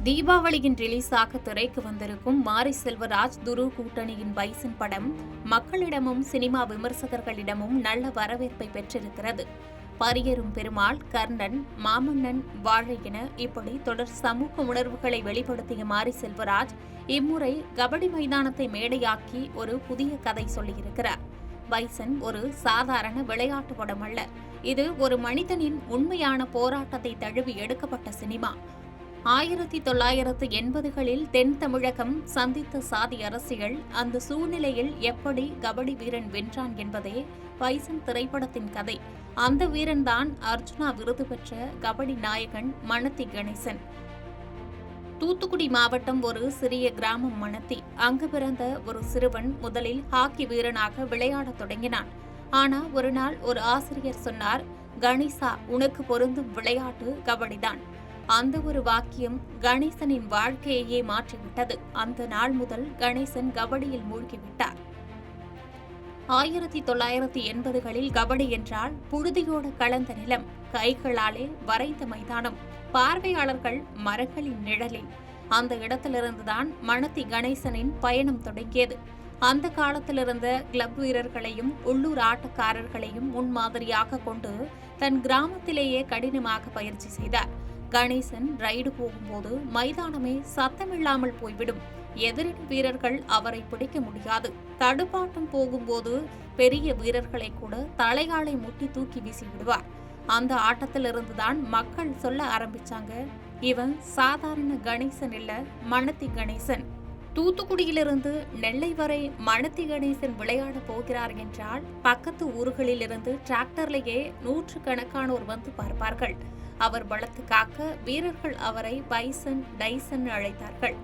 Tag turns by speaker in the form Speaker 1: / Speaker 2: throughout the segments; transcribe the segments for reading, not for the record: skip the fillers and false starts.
Speaker 1: தீபாவளியின் ரிலீஸாக திரைக்கு வந்திருக்கும் மாரி செல்வராஜ் துரு கூட்டணியின் பைசன் படம் மக்களிடமும் சினிமா விமர்சகர்களிடமும் நல்ல வரவேற்பை பெற்றிருக்கிறது. பரியரும் பெருமாள், கர்ணன், மாமன்னன், வாழை என இப்படி தொடர் சமூக உணர்வுகளை வெளிப்படுத்திய மாரி செல்வராஜ் இம்முறை கபடி மைதானத்தை மேடையாக்கி ஒரு புதிய கதை சொல்லியிருக்கிறார். பைசன் ஒரு சாதாரண விளையாட்டு படம் அல்ல. இது ஒரு மனிதனின் உண்மையான போராட்டத்தை தழுவி எடுக்கப்பட்ட சினிமா. 1980களில் தென் தமிழகம் சந்தித்த சாதி அரசியல், அந்த சூழ்நிலையில் எப்படி கபடி வீரன் வென்றான் என்பதே பைசன் திரைப்படத்தின் கதை. அந்த வீரன்தான் அர்ஜுனா விருது பெற்ற கபடி நாயகன் மணத்தி கணேசன். தூத்துக்குடி மாவட்டம் ஒரு சிறிய கிராமம் மணத்தி. அங்கு பிறந்த ஒரு சிறுவன் முதலில் ஹாக்கி வீரனாக விளையாடத் தொடங்கினான். ஆனா ஒரு நாள் ஒரு ஆசிரியர் சொன்னார், கணேசா, உனக்கு பொருந்தும் விளையாட்டு கபடிதான். அந்த ஒரு வாக்கியம் கணேசனின் வாழ்க்கையையே மாற்றிவிட்டது. அந்த நாள் முதல் கணேசன் கபடியில் மூழ்கிவிட்டார். 1980களில் கபடி என்றால் புழுதியோடு கலந்த நிலம், கைகளாலே வரைந்த மைதானம், பார்வையாளர்கள் மரங்களின் நிழலில். அந்த இடத்திலிருந்துதான் மணத்தி கணேசனின் பயணம் தொடங்கியது. அந்த காலத்திலிருந்த கிளப் வீரர்களையும் உள்ளூர் ஆட்டக்காரர்களையும் முன்மாதிரியாக கொண்டு தன் கிராமத்திலேயே கடினமாக பயிற்சி செய்தார். கணேசன் ரைடு போகும்போது மைதானமே சத்தமில்லாமல் போய்விடும். எதிரணி வீரர்கள் அவரை பிடிக்க முடியாது. தடுப்பாட்டம் போகும்போது பெரிய வீரர்களை கூட தலைகாலை முட்டி தூக்கி வீசி விடுவார். அந்த ஆட்டத்திலிருந்துதான் மக்கள் சொல்ல ஆரம்பிச்சாங்க, இவன் சாதாரண கணேசன் இல்ல, மணத்தி கணேசன். தூத்துக்குடியிலிருந்து நெல்லை வரை மணத்தி கணேசன் விளையாட போகிறார் என்றால் பக்கத்து ஊர்களிலிருந்து டிராக்டர்லேயே நூற்றுக்கணக்கானோர் வந்து பார்ப்பார்கள். அவர் பலத்து காக்க வீரர்கள் அவரை பைசன், டைசன் அழைத்தார்கள்.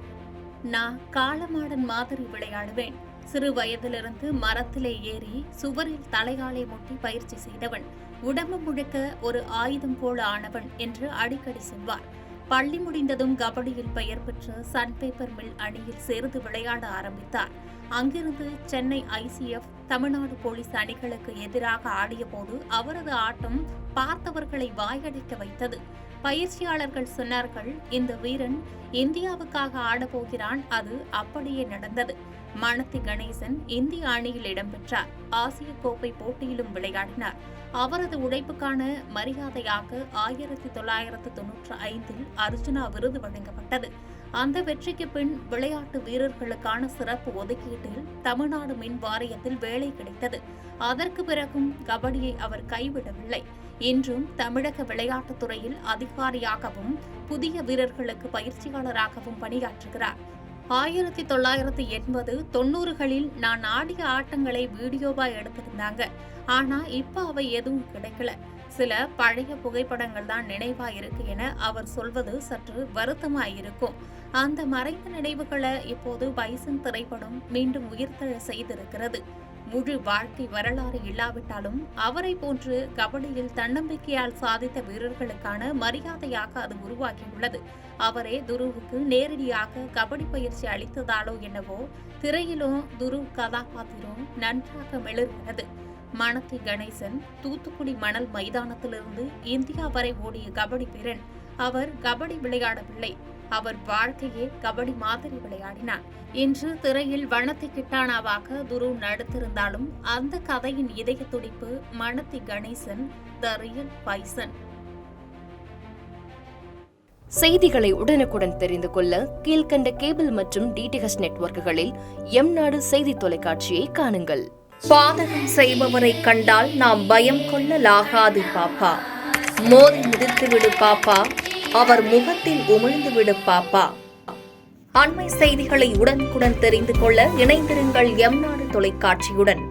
Speaker 1: நான் காளமாடன் மாதிரி விளையாடுவேன். சிறு வயதிலிருந்து மரத்திலே ஏறி சுவரில் தலைகாலை முட்டி பயிற்சி செய்தவன், உடம்பு முழுக்க ஒரு ஆயுதம் போல ஆனவன் என்று அடிக்கடி சொல்வார். பள்ளி முடிந்ததும் கபடியில் பெயர் பெற்ற சன் பேப்பர் மில் அணியில் சேர்ந்து விளையாட ஆரம்பித்தார். அங்கிருந்து சென்னை ICF, தமிழ்நாடு போலீஸ் அணிகளுக்கு எதிராக ஆடிய போது அவரது ஆட்டம் பார்த்தவர்களை வாயடைக்க வைத்தது. பயிற்சியாளர்கள் சொன்னார்கள், இந்த வீரன் இந்தியாவுக்காக ஆடப்போகிறான். அது அப்படியே நடந்தது. மணத்தி கணேசன் இந்திய அணியில் இடம்பெற்றார். ஆசிய கோப்பை போட்டியிலும் விளையாடினார். அவரது உழைப்புக்கான மரியாதையாக 1995இல் அர்ஜுனா விருது வழங்கப்பட்டது. அந்த வெற்றிக்கு பின் விளையாட்டு வீரர்களுக்கான சிறப்பு ஒதுக்கீட்டில் தமிழ்நாடு மின் வாரியத்தில் வேலை கிடைத்தது. அதற்கு பிறகும் கபடியை அவர் கைவிடவில்லை. இன்றும் தமிழக விளையாட்டுத் துறையில் அதிகாரியாகவும் புதிய வீரர்களுக்கு பயிற்சியாளராகவும் பணியாற்றுகிறார். 1980, 90களில் நான் ஆடிய ஆட்டங்களை வீடியோவா எடுத்திருந்தாங்க. ஆனா இப்ப அவை எதுவும் கிடைக்கல. சில பழைய புகைப்படங்கள் தான் நினைவா இருக்கு என அவர் சொல்வது சற்று வருத்தமாயிருக்கும். அந்த மறைந்த நினைவுகளை இப்போது பைசன் திரைப்படம் மீண்டும் உயிர்த்தெழ செய்திருக்கிறது. முழு வாழ்க்கை வரலாறு இல்லாவிட்டாலும் அவரை போன்று கபடியில் தன்னம்பிக்கையால் சாதித்த வீரர்களுக்கான மரியாதையாக அது உருவாகியுள்ளது. அவரே துருவுக்கு நேரடியாக கபடி பயிற்சி அளித்ததாலோ என்னவோ திரையிலும் துரு கதாபாத்திரம் நன்றாக மிளறுகிறது. மணத்தி கணேசன் தூத்துக்குடி மணல் மைதானத்திலிருந்து இந்தியா வரை ஓடிய கபடி வீரன். அவர் கபடி விளையாடவில்லை, அவர் வாழ்க்கையே கபடி மாதிரி விளையாடினார். இன்று திரையில் வண்ணத்தி கிட்டானாவாக துரு நடித்திருந்தாலும் அந்த கதையின் இதய துடிப்பு மணத்தி கணேசன், த ரியல் பைசன்.
Speaker 2: செய்திகளை உடனுக்குடன் தெரிந்து கொள்ள கீழ்கண்ட கேபிள் மற்றும் DTH நெட்வொர்க்குகளில் எம்நாடு செய்தி தொலைக்காட்சியை காணுங்கள்.
Speaker 3: பாதகம் செய்பவரை கண்டால் நாம் பயம் கொள்ளலாகாது பாப்பா. மோதி மிதித்துவிடு பாப்பா, அவர் முகத்தில் உமிழ்ந்துவிடு பாப்பா. அண்மை செய்திகளை உடனுக்குடன் தெரிந்து கொள்ள இணைந்திருங்கள் எம்நாடு தொலைக்காட்சியுடன்.